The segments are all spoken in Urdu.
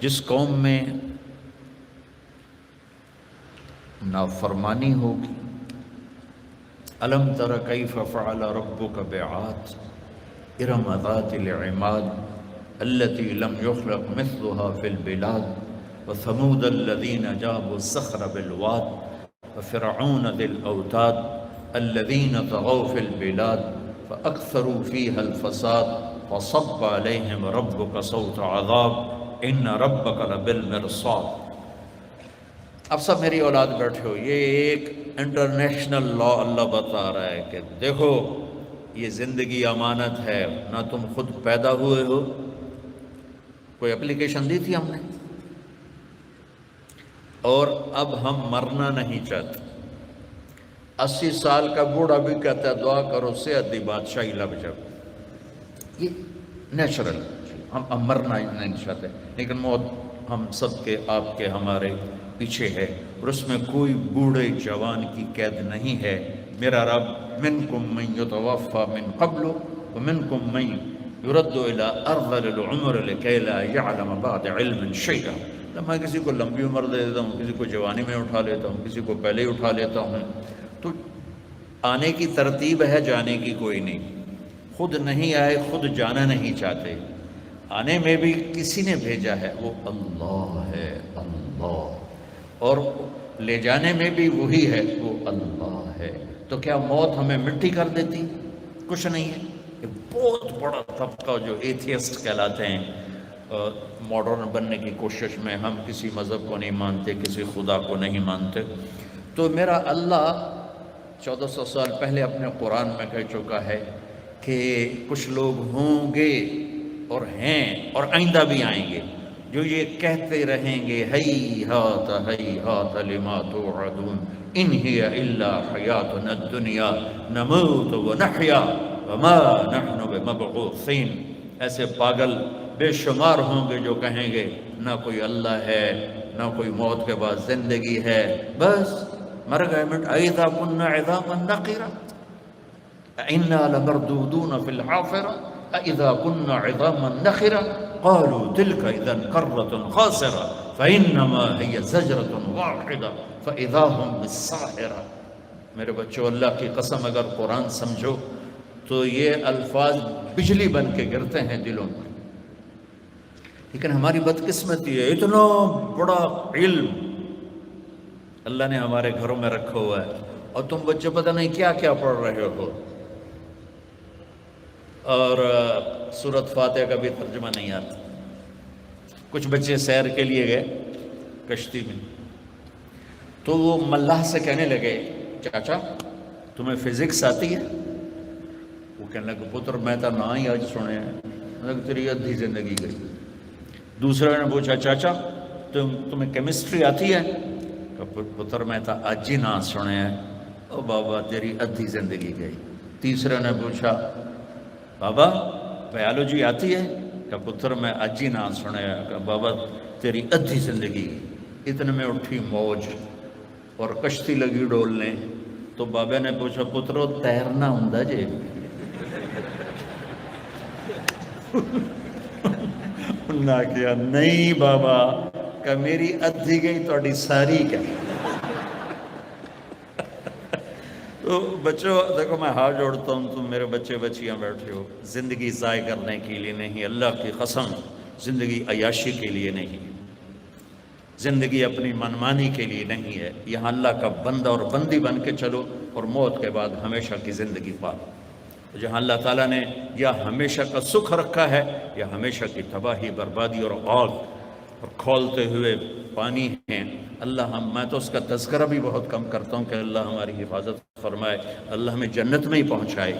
جس قوم میں نافرمانی ہوگی، الم تر کیف فعل ربک بعاد ارم ذات العماد التي لم يخلق مثلها في البلاد وثمود الذين جابوا الصخر بالواد وفرعون ذي الاوتاد الذين طغوا في البلاد فاكثروا فيها الفساد فصب عليهم ربك صوت عذاب ان ربك لبالمرصاد۔ اب سب میری اولاد بیٹھے ہو، یہ ایک انٹرنیشنل لا اللہ بتا رہا ہے کہ دیکھو یہ زندگی امانت ہے، نہ تم خود پیدا ہوئے ہو، کوئی اپلیکیشن دی تھی ہم نے، اور اب ہم مرنا نہیں چاہتے۔ 80 سال کا بوڑھا بھی کہتا ہے دعا کرو صحت دی بادشاہی لگ جائے، یہ نیچرل، ہم مرنا نہیں چاہتے، لیکن موت ہم سب کے، آپ کے، ہمارے پیچھے ہے، اور اس میں کوئی بوڑھے جوان کی قید نہیں ہے۔ میرا رب منکم من یتوفی من قبل ومنکم من یرد الی ارذل العمر لکی لا یعلم بعد علم شیئا۔ میں کسی کو لمبی عمر دے دیتا ہوں، کسی کو جوانی میں اٹھا لیتا ہوں، کسی کو پہلے ہی اٹھا لیتا ہوں۔ تو آنے کی ترتیب ہے، جانے کی کوئی نہیں، خود نہیں آئے، خود جانا نہیں چاہتے، آنے میں بھی کسی نے بھیجا ہے، وہ اللہ ہے، اللہ، اور لے جانے میں بھی وہی ہے، وہ اللہ ہے۔ تو کیا موت ہمیں مٹی کر دیتی؟ کچھ نہیں ہے۔ یہ بہت بڑا طبقہ جو ایتھیسٹ کہلاتے ہیں، ماڈرن بننے کی کوشش میں، ہم کسی مذہب کو نہیں مانتے، کسی خدا کو نہیں مانتے۔ تو میرا اللہ 1400 سال پہلے اپنے قرآن میں کہہ چکا ہے کہ کچھ لوگ ہوں گے اور ہیں اور آئندہ بھی آئیں گے جو یہ کہتے رہیں گے ہیہات لما توعدون ان ہی الا حیاتنا الدنیا نموت ونحیا وما نحن بمبعوثین۔ ایسے پاگل بے شمار ہوں گے جو کہیں گے نہ کوئی اللہ ہے، نہ کوئی موت کے بعد زندگی ہے، بس مر گئے مٹ اذا كنا عظاما نخرا انا لمردودون في الحافرة اذا كنا عظاما نخرا قالوا تلك اذا كرة خاسرة فانما هي زجرة واحدة فاذا هم بالساحرة۔ میرے بچوں، اللہ کی قسم اگر قرآن سمجھو تو یہ الفاظ بجلی بن کے گرتے ہیں دلوں میں، لیکن ہماری بدقسمتی ہے، اتنا بڑا علم اللہ نے ہمارے گھروں میں رکھا ہوا ہے، اور تم بچے پتہ نہیں کیا کیا پڑھ رہے ہو، اور سورۃ فاتحہ کا بھی ترجمہ نہیں آتا۔ کچھ بچے سیر کے لیے گئے کشتی میں، تو وہ ملاح سے کہنے لگے چاچا تمہیں فزکس آتی ہے؟ وہ کہنے لگے پتر میں تو نہ ہی آج سنے ہیں، تیری ادھی زندگی گئی۔ دوسرے نے پوچھا چاچا تمہیں کیمسٹری آتی ہے؟ پتر میں تو اج ہی نہ سنے ہیں۔ او بابا تیری ادھی زندگی گئی۔ تیسرے نے پوچھا بابا بایولوجی آتی ہے؟ کہ پتر میں اج ہی نہ سنے ہیں۔ کہ بابا تیری ادھی زندگی گئی۔ اتنے میں اٹھی موج اور کشتی لگی ڈولنے، تو بابے نے پوچھا پترو تیرنا ہوندا جے؟ انہاں کہا نہیں بابا، کہ میری ادھی گئی تہاڈی ساری کیا۔ تو بچوں دیکھو میں ہاتھ جوڑتا ہوں، تم میرے بچے بچیاں بیٹھے ہو، زندگی ضائع کرنے کے لیے نہیں، اللہ کی قسم زندگی عیاشی کے لیے نہیں، زندگی اپنی منمانی کے لیے نہیں ہے۔ یہاں اللہ کا بندہ اور بندی بن کے چلو، اور موت کے بعد ہمیشہ کی زندگی پالو۔ جہاں اللہ تعالیٰ نے یا ہمیشہ کا سکھ رکھا ہے یا ہمیشہ کی تباہی، بربادی اور آگ اور کھولتے ہوئے پانی ہیں۔ اللہ میں تو اس کا تذکرہ بھی بہت کم کرتا ہوں کہ اللہ ہماری حفاظت فرمائے، اللہ ہمیں جنت میں ہی پہنچائے۔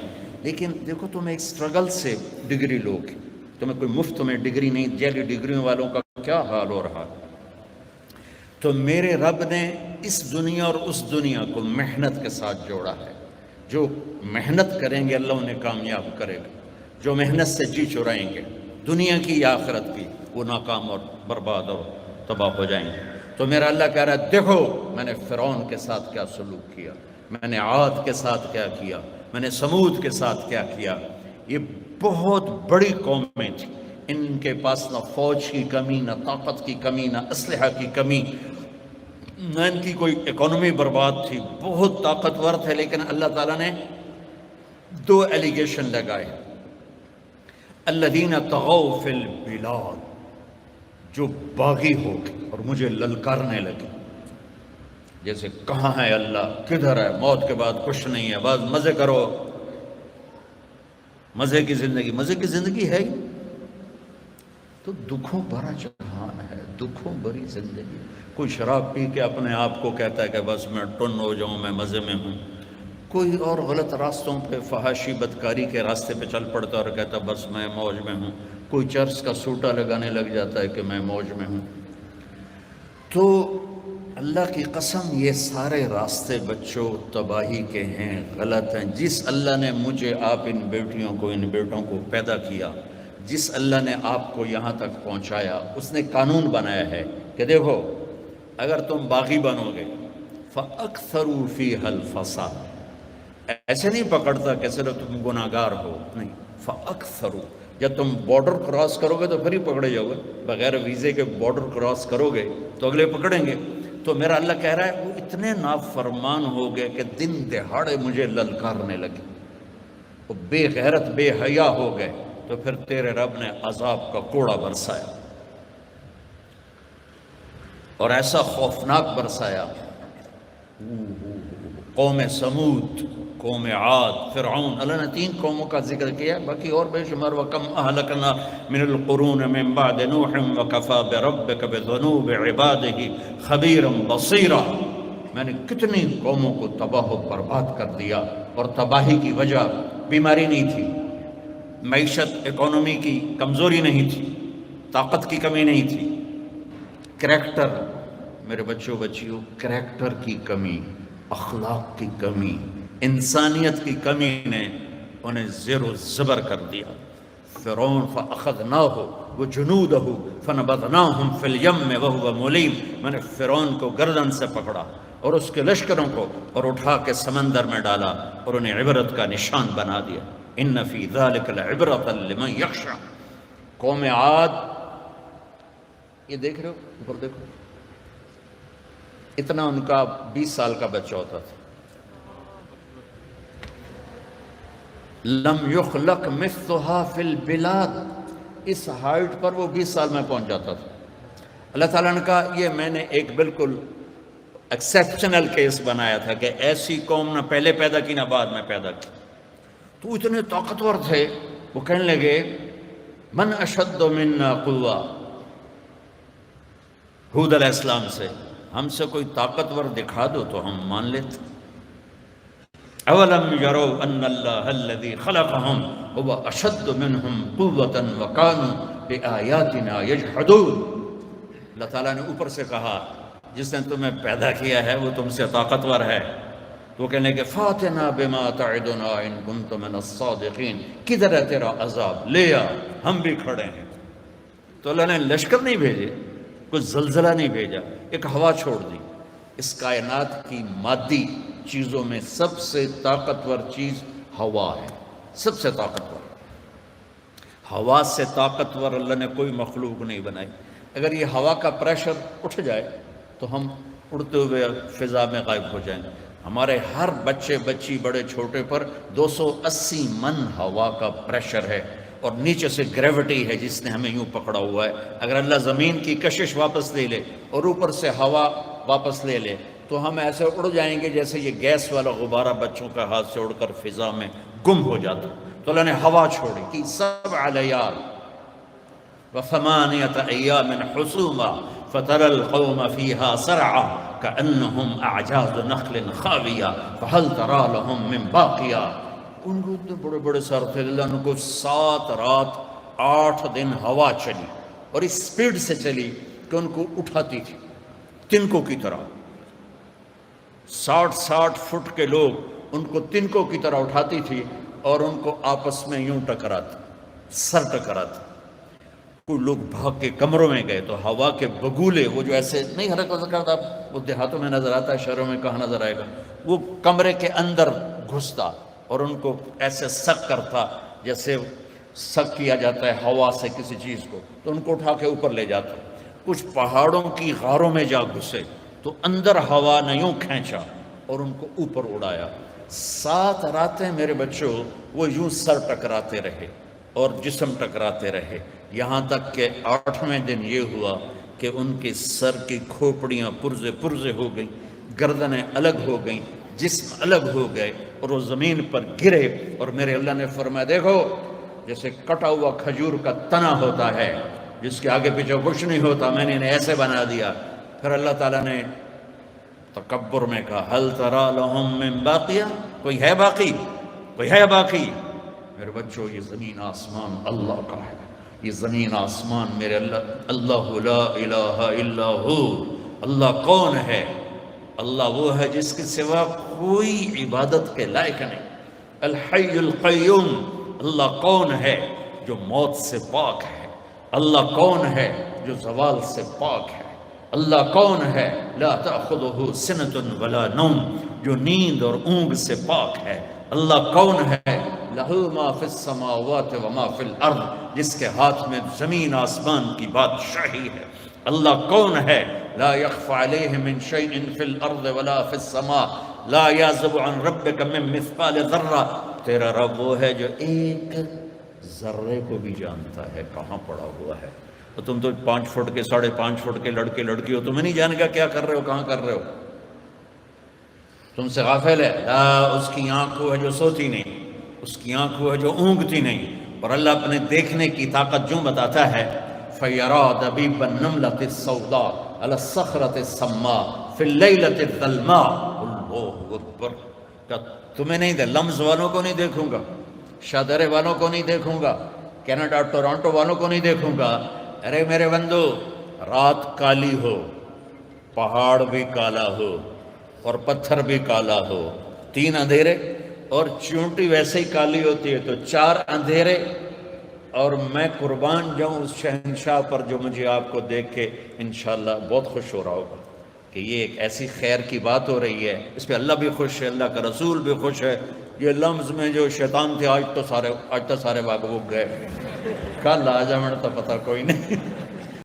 لیکن دیکھو تم ایک سٹرگل سے ڈگری لوگ، تمہیں کوئی مفت میں ڈگری نہیں، جیلی ڈگریوں والوں کا کیا حال ہو رہا۔ تو میرے رب نے اس دنیا اور اس دنیا کو محنت کے ساتھ جوڑا ہے۔ جو محنت کریں گے اللہ انہیں کامیاب کرے گا، جو محنت سے جی چرائیں گے دنیا کی یا آخرت کی، وہ ناکام اور برباد اور تباہ ہو جائیں گے۔ تو میرا اللہ کہہ رہا ہے دیکھو میں نے فرعون کے ساتھ کیا سلوک کیا، میں نے عاد کے ساتھ کیا کیا، میں نے سمود کے ساتھ کیا کیا۔ یہ بہت بڑی قومیں تھیں، ان کے پاس نہ فوج کی کمی، نہ طاقت کی کمی، نہ اسلحہ کی کمی، نہ ان کی کوئی اکانومی برباد تھی، بہت طاقتور تھے، لیکن اللہ تعالیٰ نے دو ایلیگیشن لگائے، الذین طغوا فی البلاد، جو باغی ہو گئے اور مجھے للکارنے لگے، جیسے کہاں ہے اللہ، کدھر ہے، موت کے بعد کچھ نہیں ہے، بس مزے کرو، مزے کی زندگی، مزے کی زندگی ہے ہی تو دکھوں بھرا جہان ہے، دکھوں بھری زندگی۔ کوئی شراب پی کے اپنے آپ کو کہتا ہے کہ بس میں ٹن ہو جاؤں، میں مزے میں ہوں، کوئی اور غلط راستوں پہ فحاشی بدکاری کے راستے پہ چل پڑتا ہے اور کہتا ہے بس میں موج میں ہوں، کوئی چرس کا سوٹا لگانے لگ جاتا ہے کہ میں موج میں ہوں۔ تو اللہ کی قسم یہ سارے راستے بچوں تباہی کے ہیں، غلط ہیں۔ جس اللہ نے مجھے، آپ، ان بیٹیوں کو، ان بیٹوں کو پیدا کیا، جس اللہ نے آپ کو یہاں تک پہنچایا، اس نے قانون بنایا ہے کہ دیکھو اگر تم باغی بنو گے فَأَكْثَرُوا فِيهَا الْفَسَادَ، ایسے نہیں پکڑتا کہ صرف تم گناہگار ہو، نہیں، فَأَكْثَرُوا، جب تم بارڈر کراس کرو گے تو پھر ہی پکڑے جاؤ گے، بغیر ویزے کے بارڈر کراس کرو گے تو اگلے پکڑیں گے۔ تو میرا اللہ کہہ رہا ہے وہ اتنے نافرمان ہو گئے کہ دن دہاڑے مجھے للکارنے لگے، وہ بے غیرت بے حیا ہو گئے، تو پھر تیرے رب نے عذاب کا کوڑا برسایا، اور ایسا خوفناک برسایا۔ قوم سمود، قوم عاد، فرعون، اللہ نے 3 قوموں کا ذکر کیا، باقی اور بے شمار، وَكَمْ أَهْلَكْنَا مِنَ الْقُرُونِ مِنْ بَعْدِ نُوحٍ وَكَفَى بِرَبِّكَ بِذُنُوبِ عِبَادِهِ خَبِيرًا بَصِيرًا، میں نے کتنی قوموں کو تباہ و برباد کر دیا، اور تباہی کی وجہ بیماری نہیں تھی، معیشت اکانومی کی کمزوری نہیں تھی، طاقت کی کمی نہیں تھی، کریکٹر، میرے بچوں بچیوں، کریکٹر کی کمی، اخلاق کی کمی، انسانیت کی کمی نے انہیں زیر و زبر کر دیا۔ فرعون فَأَخَذْنَاهُ وَجُنُودَهُ فَنَبَذْنَاهُمْ فِي الْيَمِّ وَهُوَ مُلِيمٌ، میں نے فرعون کو گردن سے پکڑا اور اس کے لشکروں کو اور اٹھا کے سمندر میں ڈالا اور انہیں عبرت کا نشان بنا دیا۔ إِنَّ فِي ذَلِكَ لَعِبْرَةً لِمَنْ يَخْشَىٰ، قوم عاد، یہ دیکھ رہے ہو اوپر دیکھو، اتنا ان کا 20 سال کا بچہ ہوتا تھا، لم یخلق مثلها فی البلاد، اس ہائٹ پر وہ 20 سال میں پہنچ جاتا تھا۔ اللہ تعالیٰ نے کہا یہ میں نے ایک بالکل ایکسیپشنل کیس بنایا تھا کہ ایسی قوم نہ پہلے پیدا کی نہ بعد میں پیدا کی۔ تو اتنے طاقتور تھے، وہ کہنے لگے من اشد منا قوہ، ہود علیہ السلام سے، ہم سے کوئی طاقتور دکھا دو تو ہم مان لیتے۔ اولم یروا ان اللہ الذی خلقہم هو اشد منہم قوۃ وکانوا بآیاتنا یجحدون، اللہ تعالیٰ نے اوپر سے کہا جس نے تمہیں پیدا کیا ہے وہ تم سے طاقتور ہے، تو کہنے کہ فاتنا بما تعدنا ان کنت من الصادقین، کدھر ہے تیرا عذاب، لے آ، ہم بھی کھڑے ہیں۔ تو اللہ نے لشکر نہیں بھیجے، کوئی زلزلہ نہیں بھیجا، ایک ہوا چھوڑ دی۔ اس کائنات کی مادی چیزوں میں سب سے طاقتور چیز ہوا ہے، سب سے طاقتور۔ ہوا سے طاقتور اللہ نے کوئی مخلوق نہیں بنائی۔ اگر یہ ہوا کا پریشر اٹھ جائے تو ہم اڑتے ہوئے فضا میں غائب ہو جائیں۔ ہمارے ہر بچے بچی بڑے چھوٹے پر 280 من ہوا کا پریشر ہے، اور نیچے سے گریوٹی ہے جس نے ہمیں یوں پکڑا ہوا ہے۔ اگر اللہ زمین کی کشش واپس لے لے اور اوپر سے ہوا واپس لے لے تو ہم ایسے اڑ جائیں گے جیسے یہ گیس والا غبارہ بچوں کا ہاتھ سے اڑ کر فضا میں گم ہو جاتا۔ تو اللہ نے ہوا چھوڑی کہ 7 لیال و8 ایام حسوما فترى القوم فيها سرعا كأنهم أعجاز نخل خاوية فهل ترى لهم من باقية، ان کو اتنے بڑے بڑے سر تھے، اللہ نے کو 7 رات 8 دن ہوا چلی اور اس سپیڈ سے چلی کہ ان کو اٹھاتی تھی تنکوں کی طرح۔ 60 فٹ کے لوگ ان کو تنکوں کی طرح اٹھاتی تھی اور ان کو آپس میں یوں ٹکراتی، سر ٹکراتی۔ کوئی لوگ بھاگ کے کمروں میں گئے تو ہوا کے بگولے، وہ جو ایسے نہیں حرکت کرتا، وہ دیہاتوں میں نظر آتا ہے، شہروں میں کہاں نظر آئے گا، وہ کمرے کے اندر گھستا اور ان کو ایسے سک کرتا جیسے سک کیا جاتا ہے ہوا سے کسی چیز کو تو ان کو اٹھا کے اوپر لے جاتا. کچھ پہاڑوں کی غاروں میں جا گھسے تو اندر ہوا نے یوں کھینچا اور ان کو اوپر اڑایا. 7 راتیں میرے بچوں وہ یوں سر ٹکراتے رہے اور جسم ٹکراتے رہے، یہاں تک کہ 8ویں دن یہ ہوا کہ ان کے سر کی کھوپڑیاں پرزے پرزے ہو گئیں، گردنیں الگ ہو گئیں، جسم الگ ہو گئے اور وہ زمین پر گرے. اور میرے اللہ نے فرمایا دیکھو جیسے کٹا ہوا کھجور کا تنا ہوتا ہے جس کے آگے پیچھے کچھ نہیں ہوتا، میں نے انہیں ایسے بنا دیا. پھر اللہ تعالیٰ نے تکبر میں کہا هل ترى لهم من باقیہ، کوئی ہے باقی، کوئی ہے باقی. میرے بچوں یہ زمین آسمان اللہ کا ہے، یہ زمین آسمان میرے اللہ لا الہ الا ہو. اللہ کون ہے؟ اللہ وہ ہے جس کے سوا کوئی عبادت کے لائق نہیں. الحی القیوم. اللہ کون ہے؟ جو موت سے پاک ہے. اللہ کون ہے؟ جو زوال سے پاک ہے. اللہ کون ہے؟ لا تأخذہ سنۃ ولا نوم. جو نیند اور اونگ سے پاک ہے. اللہ کون ہے؟ لہ ما فی السماوات وما فی الارض. جس کے ہاتھ میں زمین آسمان کی بادشاہی ہے. اللہ کون ہے؟ لا یخفی علیہ من شیء فی الارض ولا فی السماء لا یعزب عن ربک من مثقال ذرہ. تیرا رب وہ ہے جو ایک ذرے کو بھی جانتا ہے کہاں پڑا ہوا ہے. تو تم تو 5 فٹ کے 5.5 فٹ کے لڑکے لڑکی ہو، تمہیں نہیں جانے گا کیا کر رہے ہو، کہاں کر رہے ہو. تم سے غافل ہے. لا، اس کی آنکھ ہے جو سوتی نہیں، اس کی آنکھ ہے جو اونگتی نہیں. اور اللہ اپنے دیکھنے کی طاقت جو بتاتا ہے فَيَرَى دَبِيبَ النَّمْلَةِ السَّوْدَاء عَلَى الصَّخْرَةِ السَّمَّاءِ فِي اللَّيْلَةِ الظَّلْمَاءِ. اللہ اکبر. کہ تمہیں نہیں دے، لمز والوں کو نہیں دیکھوں گا، شادرے والوں کو نہیں دیکھوں گا، کینیڈا ٹورانٹو والوں کو نہیں دیکھوں گا. ارے میرے بندو، رات کالی ہو، پہاڑ بھی کالا ہو اور پتھر بھی کالا ہو، 3 اندھیرے، اور چونٹی ویسے ہی کالی ہوتی ہے تو 4 اندھیرے. اور میں قربان جاؤں اس شہنشاہ پر جو مجھے آپ کو دیکھ کے انشاءاللہ بہت خوش ہو رہا ہوگا کہ یہ ایک ایسی خیر کی بات ہو رہی ہے، اس پہ اللہ بھی خوش ہے، اللہ کا رسول بھی خوش ہے. یہ لمز میں جو شیطان تھے آج تو سارے بھاگ گئے، کل آ جائیں تو پتہ کوئی نہیں.